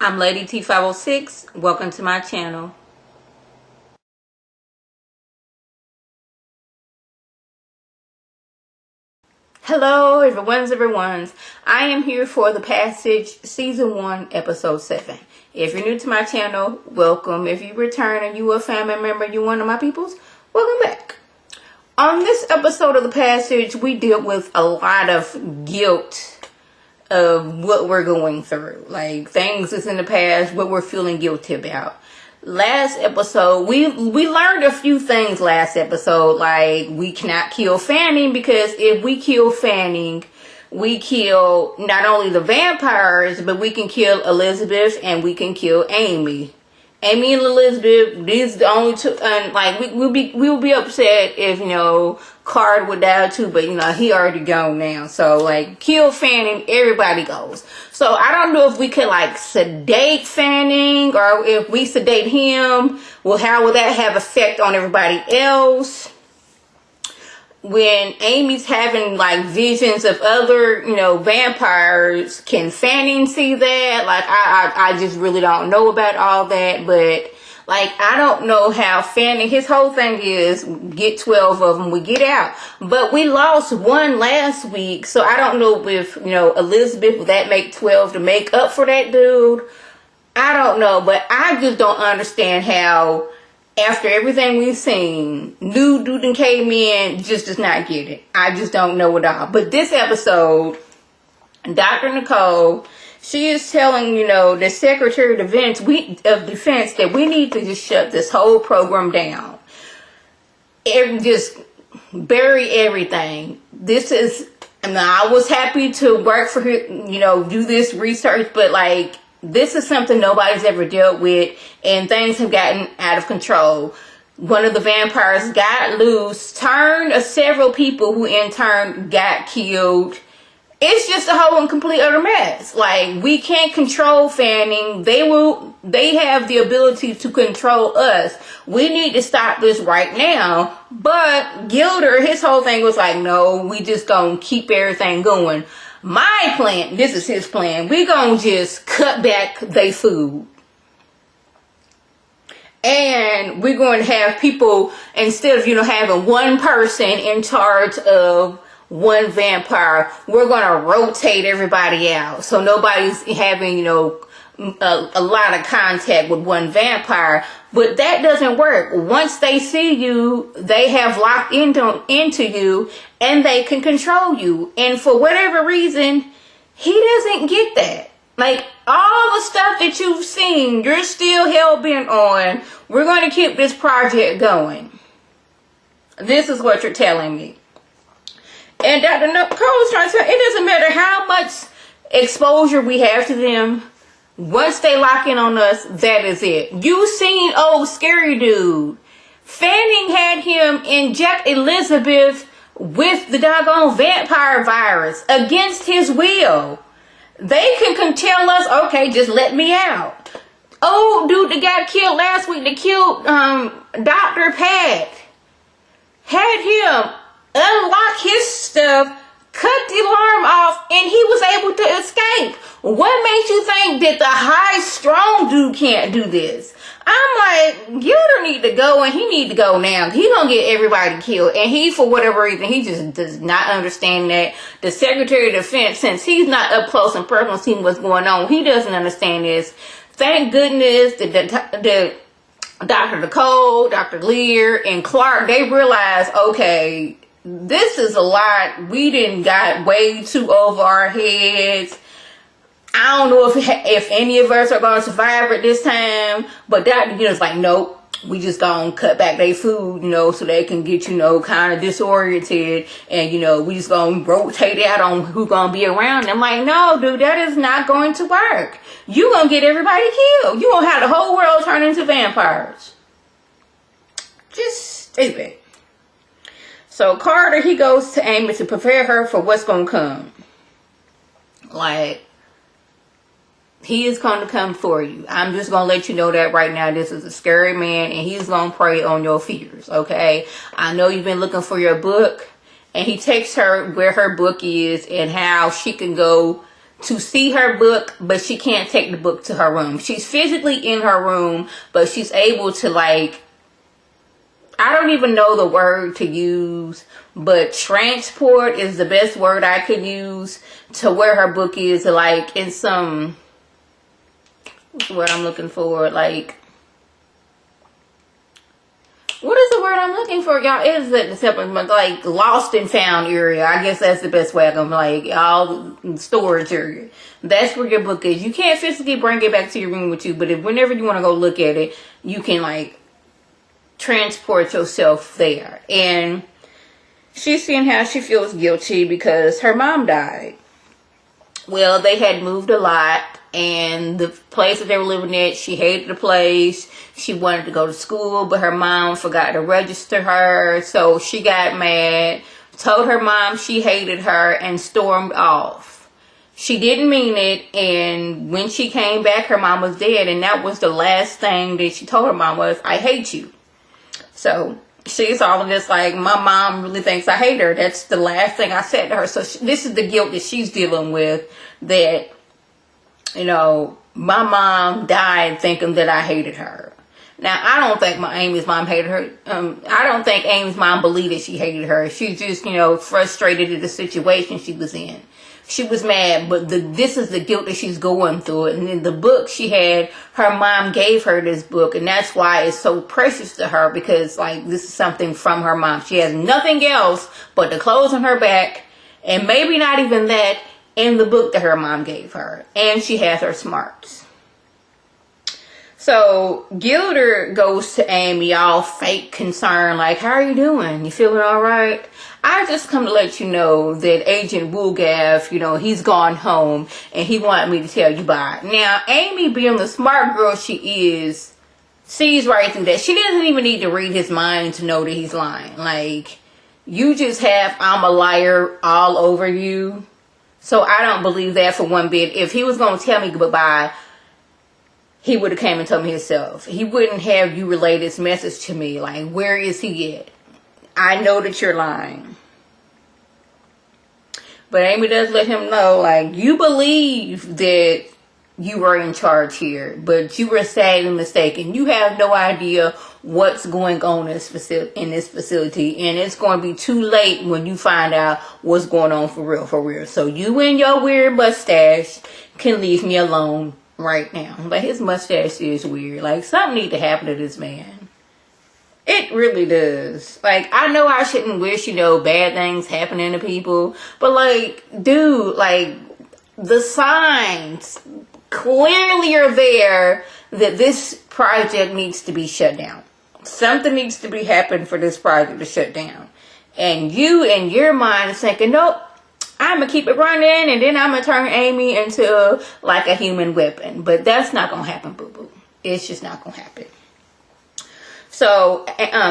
I'm Lady T506. Welcome to my channel. Hello, everyone's. I am here for The Passage, Season 1, Episode 7. If you're new to my channel, welcome. If you return and you a family member, you one of my peoples, welcome back. On this episode of The Passage, we deal with a lot of guilt of what we're going through. Like, things that's in the past, what we're feeling guilty about. Last episode, we learned a few things last episode, like we cannot kill Fanning, because if we kill Fanning, we kill not only the vampires, but we can kill Elizabeth and we can kill Amy. Amy and Elizabeth, these the only two, and like we'll be upset if, you know, Card would die too, but you know, he already gone now. So like, kill Fanning, everybody goes. So I don't know if we could like sedate Fanning, or if we sedate him, well, how will that have effect on everybody else? When Amy's having like visions of other, you know, vampires, can Fanning see that? Like, I just really don't know about all that, but like, I don't know how Fanning, his whole thing is get 12 of them, we get out. But we lost one last week, so I don't know if, you know, Elizabeth, will that make 12 to make up for that dude? I don't know, but I just don't understand how, after everything we've seen, new dude and came in, just does not get it. I just don't know at all. But this episode, Dr. Nicole, she is telling, you know, the Secretary of Defense that we need to just shut this whole program down. Just bury everything. This is, I mean, I was happy to work for her, you know, do this research, but like, this is something nobody's ever dealt with, and things have gotten out of control. One of the vampires got loose, turned several people who in turn got killed. It's just a whole and complete utter mess. Like, we can't control Fanning. They have the ability to control us. We need to stop this right now. But Gilder, his whole thing was like, no, we just gonna keep everything going. My plan, this is his plan, we gonna just cut back their food. And we're going to have people, instead of, you know, having one person in charge of one vampire, we're going to rotate everybody out. So nobody's having, you know, a lot of contact with one vampire. But that doesn't work. Once they see you, they have locked into you, and they can control you. And for whatever reason, he doesn't get that. Like, all the stuff that you've seen, you're still hell-bent on, we're going to keep this project going. This is what you're telling me. And Dr. Nicole's trying to say, it doesn't matter how much exposure we have to them. Once they lock in on us, that is it. You seen old scary dude. Fanning had him inject Elizabeth with the doggone vampire virus against his will. They can tell us, okay, just let me out. Oh, dude that got killed last week, that killed Dr. Pat, had him unlock his stuff, cut the alarm off, and he was able to escape. What makes you think that the high, strong dude can't do this? I'm like, Gilder need to go, and he need to go now. He gonna get everybody killed. And he, for whatever reason, he just does not understand that. The Secretary of Defense, since he's not up close and personal seeing what's going on, he doesn't understand this. Thank goodness the Dr. Nicole, Dr. Lear, and Clark, they realized, okay, this is a lot. We didn't got way too over our heads. I don't know if any of us are going to survive at this time, but Dr. Gilder's like, nope, we just gonna cut back their food, you know, so they can get, you know, kind of disoriented, and, you know, we just gonna rotate out on who's gonna be around. I'm like, no, dude, that is not going to work. You gonna get everybody killed. You gonna have the whole world turn into vampires. Just stupid. So Carter, he goes to Amy to prepare her for what's gonna come. Like, he is going to come for you. I'm just going to let you know that right now. This is a scary man, and he's going to prey on your fears, okay? I know you've been looking for your book, and he takes her where her book is and how she can go to see her book, but she can't take the book to her room. She's physically in her room, but she's able to, like, I don't even know the word to use, but transport is the best word I could use to where her book is, like in some, what's the word I'm looking for? Like, what is the word I'm looking for, y'all? It is at the separate, like, lost and found area. I guess that's the best way I can, like, all storage area. That's where your book is. You can't physically bring it back to your room with you, but whenever you want to go look at it, you can, like, transport yourself there. And she's seeing how she feels guilty because her mom died. Well, they had moved a lot, and the place that they were living at, she hated the place. She wanted to go to school, but her mom forgot to register her, so she got mad, told her mom she hated her, and stormed off. She didn't mean it, and when she came back, her mom was dead, and that was the last thing that she told her mom was, I hate you. So she's all just like, my mom really thinks I hate her. That's the last thing I said to her. So this is the guilt that she's dealing with, that, you know, my mom died thinking that I hated her. Now, I don't think Amy's mom hated her. I don't think Amy's mom believed that she hated her. She's just, you know, frustrated at the situation she was in. She was mad, but this is the guilt that she's going through. And in the book she had, her mom gave her this book, and that's why it's so precious to her, because, like, this is something from her mom. She has nothing else but the clothes on her back, and maybe not even that, in the book that her mom gave her. And she has her smarts. So Gilder goes to Amy all fake concerned, like, how are you doing? You feeling all right? I just come to let you know that Agent Woolgaff, you know, he's gone home, and he wanted me to tell you bye. Now, Amy, being the smart girl she is, sees right through that. She doesn't even need to read his mind to know that he's lying. Like, you just have I'm a liar all over you. So I don't believe that for one bit. If he was going to tell me goodbye, he would have came and told me himself. He wouldn't have you relay this message to me. Like, where is he at? I know that you're lying. But Amy does let him know, like, you believe that you were in charge here, but you were sadly mistaken. You have no idea what's going on in this facility, and it's going to be too late when you find out what's going on for real. So you and your weird mustache can leave me alone right now. But his mustache is weird. Like, something needs to happen to this man. It really does. Like, I know I shouldn't wish, you know, bad things happening to people, but, like, dude, like, the signs clearly are there that this project needs to be shut down. Something needs to be happening for this project to shut down. And you, in your mind, is thinking, nope, I'm going to keep it running, and then I'm going to turn Amy into, like, a human weapon. But that's not going to happen, boo-boo. It's just not going to happen. So,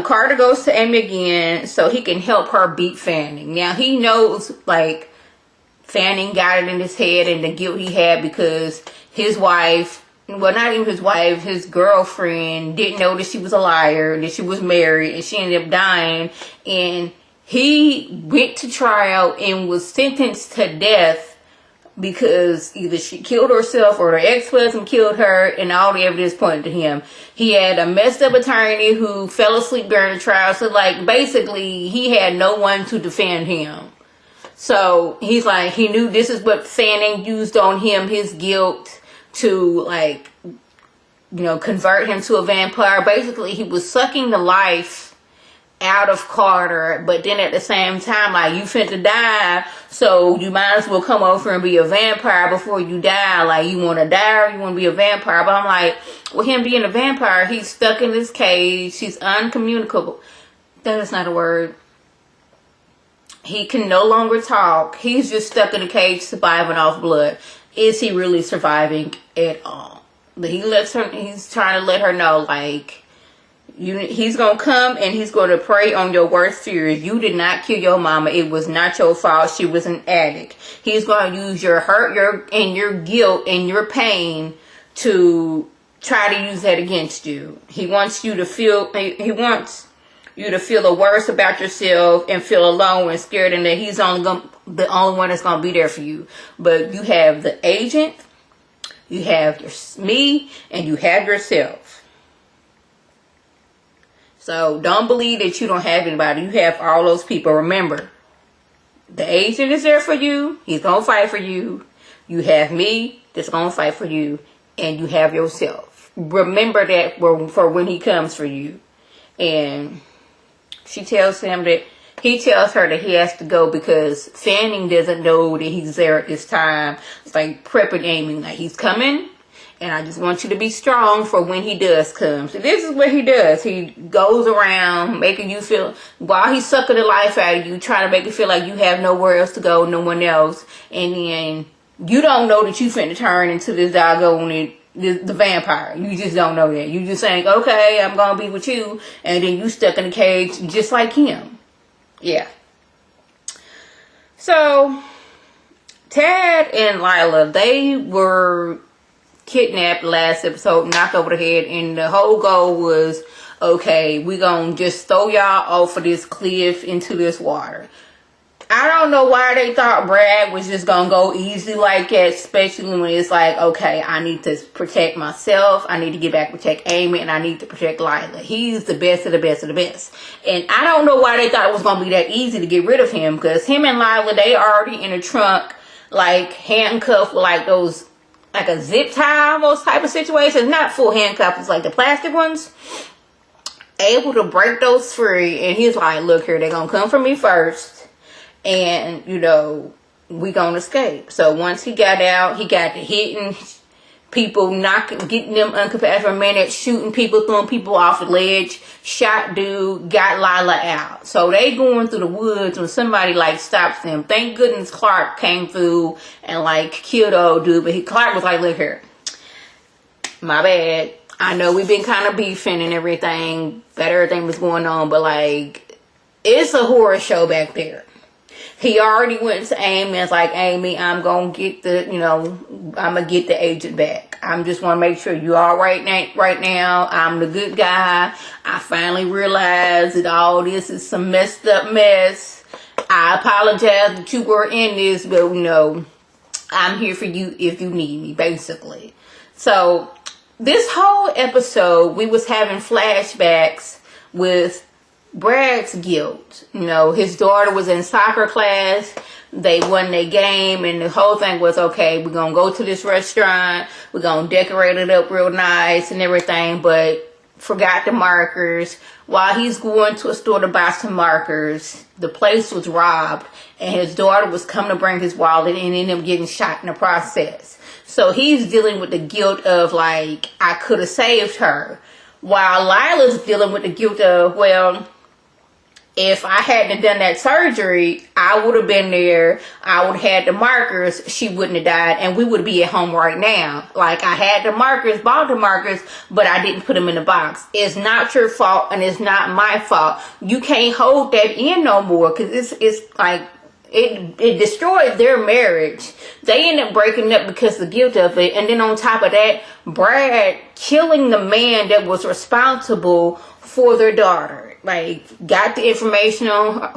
Carter goes to Amy again so he can help her beat Fanning. Now, he knows, like, Fanning got it in his head and the guilt he had because his wife, well, not even his wife, his girlfriend didn't know that she was a liar, that she was married, and she ended up dying. And he went to trial and was sentenced to death because either she killed herself or her ex-husband killed her, and all the evidence pointed to him. He had a messed up attorney who fell asleep during the trial. So, like, basically, he had no one to defend him. So, he's like, he knew this is what Fanning used on him, his guilt, to, like, you know, convert him to a vampire. Basically, he was sucking the life out of Carter, but then at the same time, like, you finna die, so you might as well come over and be a vampire before you die. Like, you want to die or you want to be a vampire? But I'm like, with him being a vampire, he's stuck in this cage, he's uncommunicable. That is not a word. He can no longer talk. He's just stuck in a cage surviving off blood. Is he really surviving at all? But he's trying to let her know, like, he's going to come and he's going to prey on your worst fears. You did not kill your mama. It was not your fault. She was an addict. He's going to use your hurt, your guilt and your pain to try to use that against you. He wants you to feel, he wants you to feel the worst about yourself and feel alone and scared, and that he's the only one that's gonna be there for you. But you have the agent, you have me, and you have yourself. So don't believe that you don't have anybody. You have all those people. Remember, the agent is there for you. He's gonna fight for you. You have me that's gonna fight for you, and you have yourself. Remember that for when he comes for you. And she tells him that he tells her that he has to go because Fanning doesn't know that he's there at this time. It's like prepping Amy, like he's coming, and I just want you to be strong for when he does come. So this is what he does. He goes around making you feel, while he's sucking the life out of you, trying to make you feel like you have nowhere else to go, no one else, and then you don't know that you finna turn into this doggone the vampire. You just don't know that. You just think, okay, I'm gonna be with you, and then you stuck in a cage just like him. Yeah. So Tad and Lila, they were kidnapped last episode, knocked over the head, and the whole goal was, okay, we gonna just throw y'all off of this cliff into this water. I don't know why they thought Brad was just gonna go easy like that, especially when it's like, okay, I need to protect myself, I need to get back, protect Amy, and I need to protect Lila. He's the best of the best of the best. And I don't know why they thought it was gonna be that easy to get rid of him, because him and Lila, they already in a trunk, like handcuffed with like those, like a zip tie, those type of situations. Not full handcuffs, like the plastic ones. Able to break those free, and he's like, look here, they're gonna come for me first. And, you know, we gonna escape. So once he got out, he got to hitting people, getting them uncapacited for a minute, shooting people, throwing people off the ledge, shot dude, got Lila out. So they going through the woods when somebody like stops them. Thank goodness Clark came through and like killed the old dude. But Clark was like, look here, my bad. I know we've been kind of beefing and everything, that everything was going on, but like, it's a horror show back there. He already went to Amy and was like, Amy, I'm going to get I'm going to get the agent back. I just want to make sure you all right now. I'm the good guy. I finally realized that all this is some messed up mess. I apologize that you were in this, but I'm here for you if you need me, basically. So this whole episode, we was having flashbacks with Brad's guilt. His daughter was in soccer class. They won their game, and the whole thing was, okay, we're going to go to this restaurant. We're going to decorate it up real nice and everything, but forgot the markers. While he's going to a store to buy some markers, the place was robbed, and his daughter was coming to bring his wallet and ended up getting shot in the process. So he's dealing with the guilt of, like, I could have saved her. While Lila's dealing with the guilt of, well, if I hadn't done that surgery, I would have been there. I would have had the markers. She wouldn't have died, and we would be at home right now. Like, I had the markers, bought the markers, but I didn't put them in the box. It's not your fault, and it's not my fault. You can't hold that in no more, because it's like, it destroyed their marriage. They end up breaking up because of the guilt of it. And then on top of that, Brad killing the man that was responsible for their daughter. Like, got the information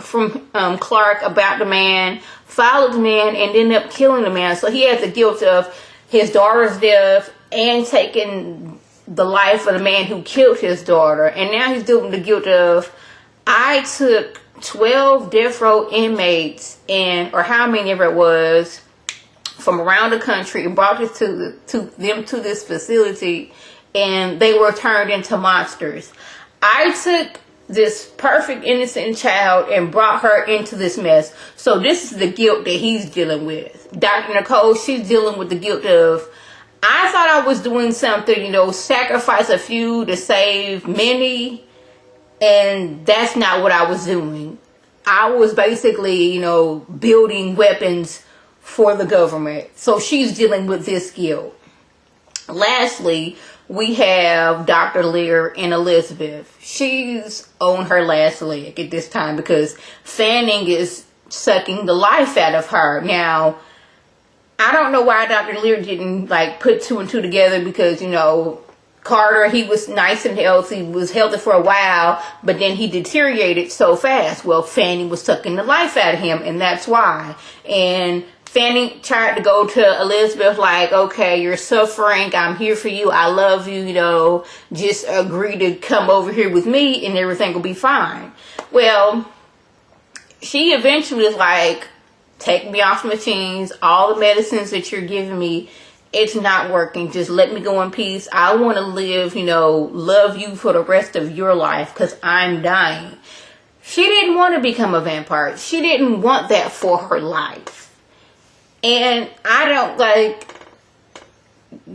from Clark about the man, followed the man, and ended up killing the man. So he has the guilt of his daughter's death and taking the life of the man who killed his daughter. And now he's doing the guilt of, I took 12 death row inmates, or how many ever it was, from around the country, and brought this to this facility, and they were turned into monsters. I took this perfect innocent child and brought her into this mess. So this is the guilt that he's dealing with. Dr. Nicole, she's dealing with the guilt of, I thought I was doing something, sacrifice a few to save many. And that's not what I was doing. I was basically, building weapons for the government. So she's dealing with this guilt. Lastly, we have Dr. Lear and Elizabeth. She's on her last leg at this time because Fanning is sucking the life out of her. Now, I don't know why Dr. Lear didn't put two and two together because, Carter, he was nice and healthy, was healthy for a while, but then he deteriorated so fast. Well, Fanny was sucking the life out of him, and that's why. And Fanny tried to go to Elizabeth like, okay, you're suffering, I'm here for you, I love you, you know, just agree to come over here with me and everything will be fine. Well, she eventually was like, take me off the machines, all the medicines that you're giving me, it's not working. Just let me go in peace. I want to live, you know, love you for the rest of your life because I'm dying. She didn't want to become a vampire. She didn't want that for her life. And I don't like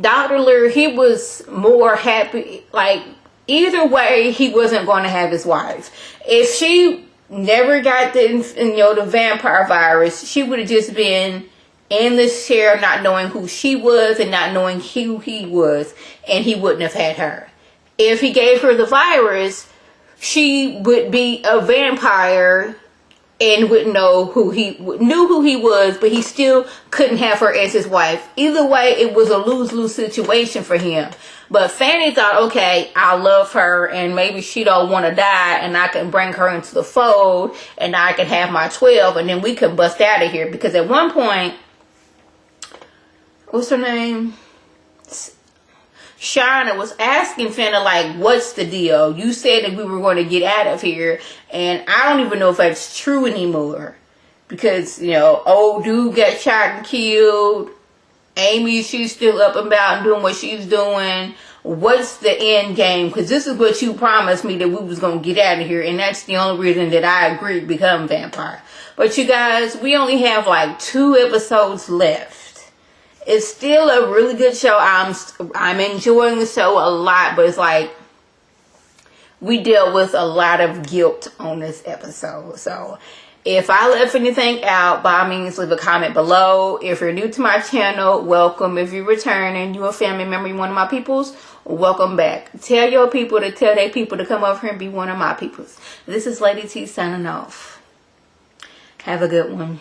Dr. Lear, he was more happy. Like, either way, he wasn't going to have his wife. If she never got the vampire virus, she would have just been in this chair not knowing who she was and not knowing who he was, and he wouldn't have had her. If he gave her the virus, she would be a vampire and wouldn't know knew who he was, but he still couldn't have her as his wife. Either way, it was a lose-lose situation for him. But Fanny thought, okay, I love her, and maybe she don't want to die, and I can bring her into the fold, and I can have my 12, and then we can bust out of here. Because at one point, what's her name? Shauna was asking Fanny, like, what's the deal? You said that we were going to get out of here, and I don't even know if that's true anymore. Because, you know, old dude got shot and killed. Amy, she's still up and about and doing what she's doing. What's the end game? Because this is what you promised me, that we was going to get out of here, and that's the only reason that I agreed to become a vampire. But you guys, we only have like 2 episodes left. It's still a really good show. I'm enjoying the show a lot, but it's like we dealt with a lot of guilt on this episode. So if I left anything out, by all means, leave a comment below. If you're new to my channel, welcome. If you're returning, you're a family member, you're one of my peoples, welcome back. Tell your people to tell their people to come over here and be one of my peoples. This is Lady T signing off. Have a good one.